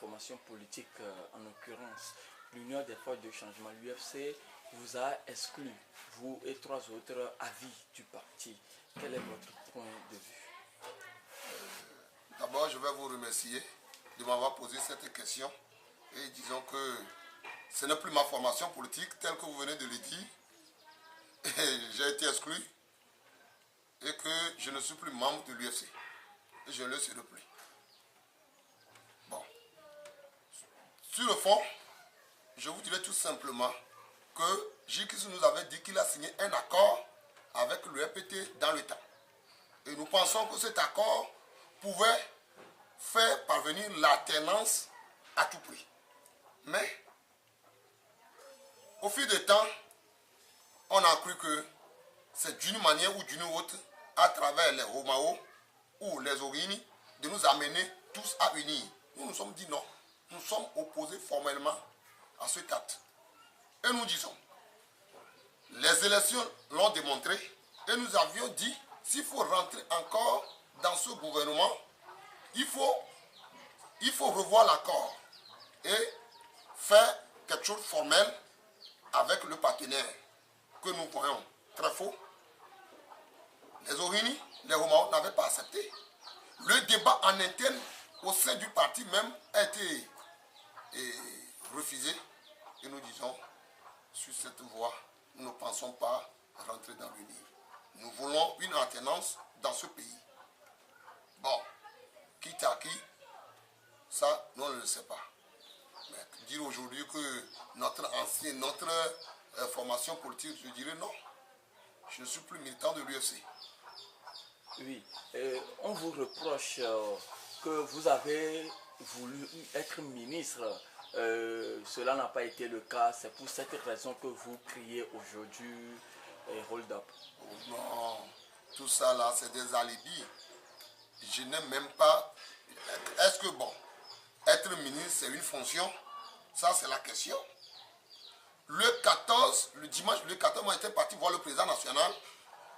formation politique, en l'occurrence l'Union des forces de changement, l'UFC, vous a exclu, vous et 3 autres avis du parti. Quel est votre point de vue? D'abord, je vais vous remercier de m'avoir posé cette question. Et disons que ce n'est plus ma formation politique telle que vous venez de le dire. J'ai été exclu et que je ne suis plus membre de l'UFC. Et je ne le serai plus. Bon. Sur le fond, je vous dirais tout simplement que J.K. nous avait dit qu'il a signé un accord avec le RPT dans le temps. Et nous pensons que cet accord pouvait faire parvenir l'alternance à tout prix. Mais, au fil du temps, on a cru que c'est d'une manière ou d'une autre, à travers les Romao ou les Orini, de nous amener tous à unir. Nous nous sommes dit non. Nous sommes opposés formellement à cet acte. Et nous disons, les élections l'ont démontré, et nous avions dit, s'il faut rentrer encore dans ce gouvernement, il faut revoir l'accord et faire quelque chose de formel avec le partenaire que nous voyons très faux. Les Orini, les Romao n'avaient pas accepté. Le débat en interne au sein du parti même a été refusé. Et nous disons, sur cette voie, nous ne pensons pas rentrer dans l'Union. Nous voulons une alternance dans ce pays. Bon, quitte à qui, ça, nous ne le sait pas. Mais dire aujourd'hui que notre formation politique, je dirais non. Je ne suis plus militant de l'UFC. Oui, on vous reproche que vous avez voulu être ministre. Cela n'a pas été le cas. C'est pour cette raison que vous criez aujourd'hui hold up. Non, tout ça là, c'est des alibis. Je n'ai même pas... Est-ce que bon, être ministre, c'est une fonction? Ça, c'est la question. Le 14, le dimanche, le 14, on était parti voir le président national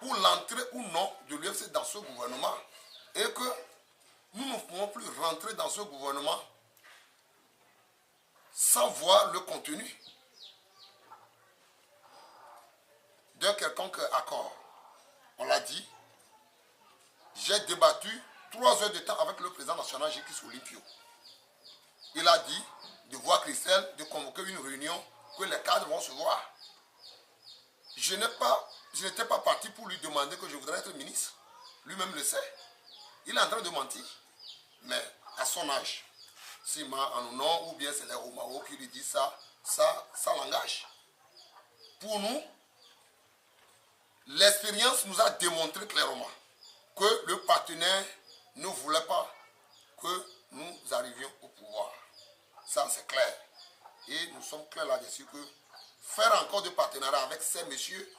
pour l'entrée ou non de l'UFC dans ce gouvernement. Et que nous ne pouvons plus rentrer dans ce gouvernement sans voir le contenu d'un quelconque accord. On l'a dit, j'ai débattu 3 heures de temps avec le président national J.K. Olympio. Il a dit de voir Christelle, de convoquer une réunion, que les cadres vont se voir. Je n'étais pas parti pour lui demander que je voudrais être ministre. Lui-même le sait. Il est en train de mentir. Mais à son âge, s'il ment en nom, ou bien c'est les Romao qui lui disent ça l'engage. Pour nous, l'expérience nous a démontré clairement que le partenaire ne voulait pas que nous arrivions au pouvoir. Ça, c'est clair. Et nous sommes clairs là-dessus que faire encore de partenariat avec ces messieurs,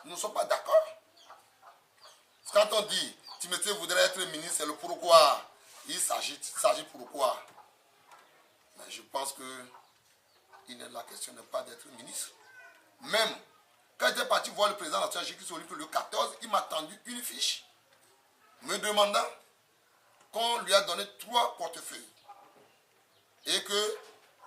nous ne sommes pas d'accord. Quand on dit, Timothée voudrait être ministre, c'est le pourquoi. Il s'agit pourquoi. Mais je pense que la question n'est pas d'être ministre. Même quand j'étais parti voir le président national J.K. Olympio le 14, il m'a tendu une fiche me demandant qu'on lui a donné 3 portefeuilles. Et que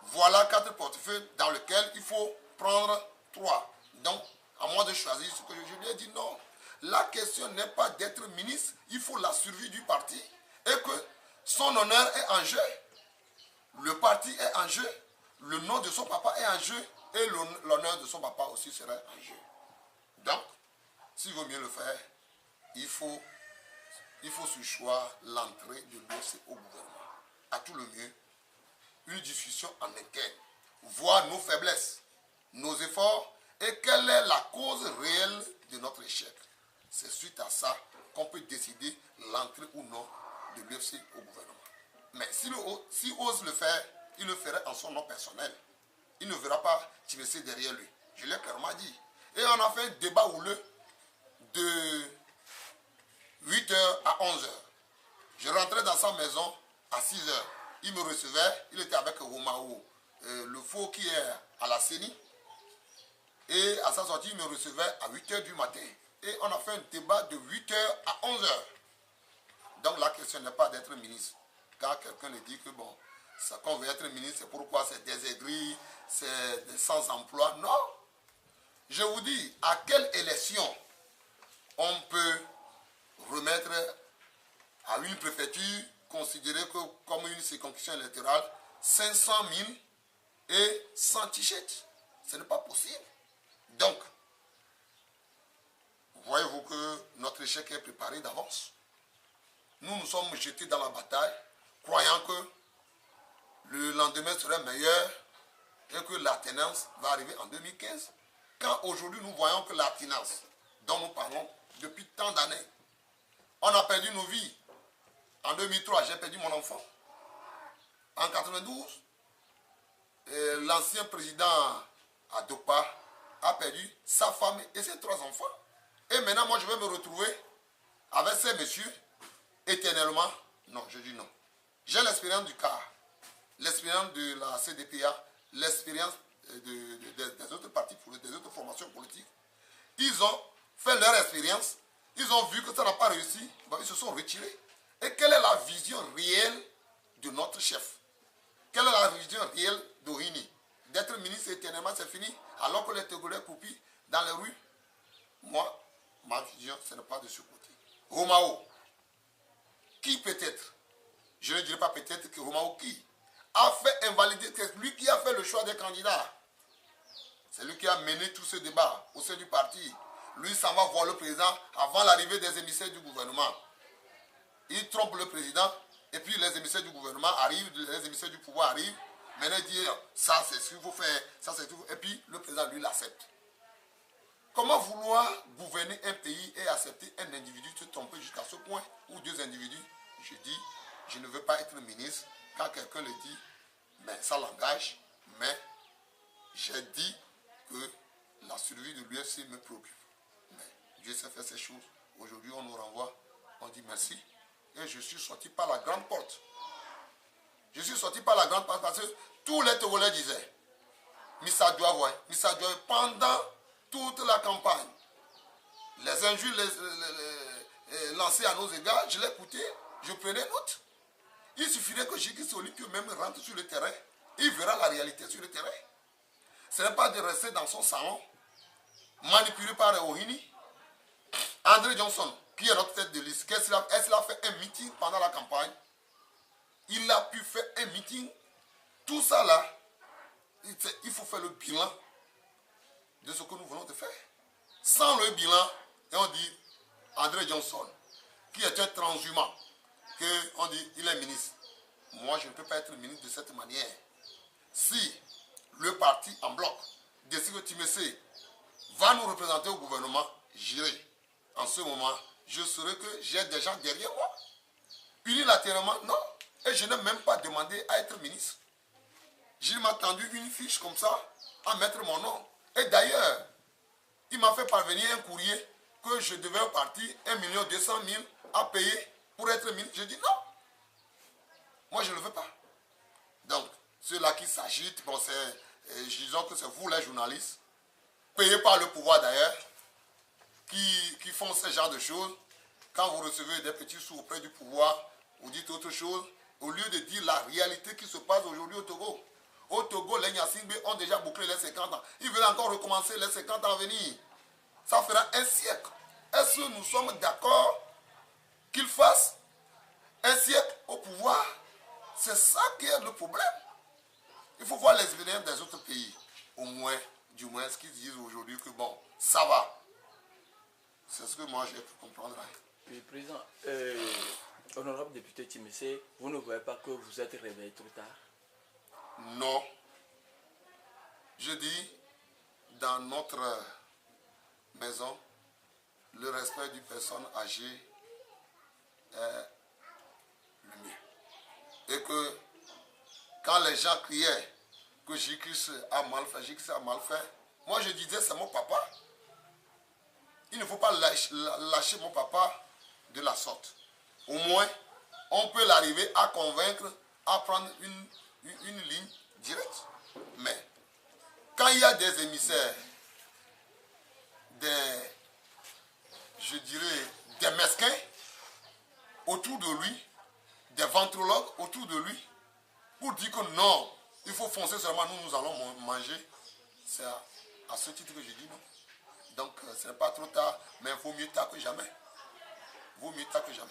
voilà 4 portefeuilles dans lesquels il faut prendre 3. Donc, à moi de choisir ce que je lui ai dit non. La question n'est pas d'être ministre, il faut la survie du parti. Et que son honneur est en jeu. Le parti est en jeu. Le nom de son papa est en jeu. Et l'honneur de son papa aussi serait en jeu. Donc, s'il vaut mieux le faire, il faut ce choix l'entrée de l'UFC au gouvernement. À tout le mieux, une discussion en interne, voir nos faiblesses, nos efforts et quelle est la cause réelle de notre échec. C'est suite à ça qu'on peut décider l'entrée ou non de l'UFC au gouvernement. Mais s'il ose le faire, il le ferait en son nom personnel. Il ne verra pas Timothée derrière lui. Je l'ai clairement dit. Et on a fait un débat houleux de 8h à 11h. Je rentrais dans sa maison à 6h. Il me recevait, il était avec Romao, le faux qui est à la CENI. Et à sa sortie, il me recevait à 8h du matin. Et on a fait un débat de 8h à 11h. Donc la question n'est pas d'être ministre. Car quelqu'un le dit que bon, ça qu'on veut être ministre, c'est pourquoi c'est des aigris, c'est des sans-emploi. Non. Je vous dis, à quelle élection on peut remettre à une préfecture considérée comme une circonscription électorale 500 000 et 100 t-shirts. Ce n'est pas possible. Donc, voyez-vous que notre échec est préparé d'avance. Nous nous sommes jetés dans la bataille, croyant que le lendemain serait meilleur et que l'alternance va arriver en 2015. Quand aujourd'hui nous voyons que l'alternance dont nous parlons depuis tant d'années, on a perdu nos vies. En 2003, j'ai perdu mon enfant. En 92, l'ancien président Adopa a perdu sa femme et ses 3 enfants. Et maintenant, moi, je vais me retrouver avec ces messieurs éternellement. Non, je dis non. J'ai l'expérience du CAR, l'expérience de la CDPA, l'expérience des autres partis, des autres formations politiques. Ils ont fait leur expérience, ils ont vu que ça n'a pas réussi, ben, ils se sont retirés. Et quelle est la vision réelle de notre chef? Quelle est la vision réelle d'Ohini? D'être ministre éternellement, c'est fini, alors que les Togolais coupent dans les rues. Moi, ma vision, ce n'est pas de ce côté. Romao, qui peut-être, je ne dirais pas peut-être que Romao, qui a fait invalider, c'est lui qui a fait le choix des candidats. C'est lui qui a mené tout ce débat au sein du parti. Lui s'en va voir le président avant l'arrivée des émissaires du gouvernement. Il trompe le président et puis les émissaires du gouvernement arrivent, les émissaires du pouvoir arrivent. Maintenant il dit ça c'est ce qu'il faut faire, ça c'est tout. Et puis le président lui l'accepte. Comment vouloir gouverner un pays et accepter un individu se tromper jusqu'à ce point ou 2 individus? Je dis, je ne veux pas être ministre. Quand quelqu'un le dit, mais ça l'engage. Mais j'ai dit que la survie de l'UFC me préoccupe. Mais Dieu sait faire ces choses. Aujourd'hui, on nous renvoie, on dit merci. Et je suis sorti par la grande porte. Je suis sorti par la grande porte parce que tous les Togolais disaient, Missa Douavoy, pendant toute la campagne, les injures lancées à nos égards, je l'écoutais, je prenais note. Il suffirait que Jigis Olympio même rentre sur le terrain, il verra la réalité sur le terrain. Ce n'est pas de rester dans son salon, manipulé par Ohini. André Johnson, qui est notre tête de liste, est-ce qu'il a fait un meeting pendant la campagne? Il a pu faire un meeting. Tout ça là, il faut faire le bilan de ce que nous voulons de faire. Sans le bilan, et on dit André Johnson, qui est un transhumant, qu'on dit il est ministre. Moi, je ne peux pas être ministre de cette manière. Si le parti en bloc décide que Timessé va nous représenter au gouvernement, j'irai. En ce moment, je saurai que j'ai des gens derrière moi. Unilatéralement, non. Et je n'ai même pas demandé à être ministre. Je m'a tendu une fiche comme ça, à mettre mon nom. Et d'ailleurs, il m'a fait parvenir un courrier que je devais au parti 1 200 000 à payer pour être ministre. Je dis non. Moi, je ne le veux pas. Donc, ceux-là qui s'agitent, bon, disons que c'est vous les journalistes, payés par le pouvoir d'ailleurs, qui font ce genre de choses. Quand vous recevez des petits sous auprès du pouvoir, vous dites autre chose, au lieu de dire la réalité qui se passe aujourd'hui au Togo. Au Togo, les Nyasingbe ont déjà bouclé les 50 ans. Ils veulent encore recommencer les 50 ans à venir. Ça fera un siècle. Est-ce que nous sommes d'accord qu'ils fassent un siècle au pouvoir? C'est ça qui est le problème. Il faut voir l'expérience des autres pays. Au moins, du moins, ce qu'ils disent aujourd'hui que bon, ça va. C'est ce que moi j'ai pu comprendre. Oui, président, honorable député Timessé, vous ne voyez pas que vous êtes réveillé trop tard? Non. Je dis, dans notre maison, le respect d'une personne âgée est le mieux. Et que quand les gens criaient que Jikis a mal fait, moi je disais c'est mon papa. Il ne faut pas lâcher mon papa de la sorte. Au moins, on peut l'arriver à convaincre, à prendre une ligne directe. Mais, quand il y a des émissaires, je dirais, des mesquins autour de lui, des ventrologues autour de lui, Pour dire que non, il faut foncer seulement, nous allons manger. C'est à ce titre que je dis non. Donc, ce n'est pas trop tard, mais il vaut mieux tard que jamais. Vaut mieux tard que jamais.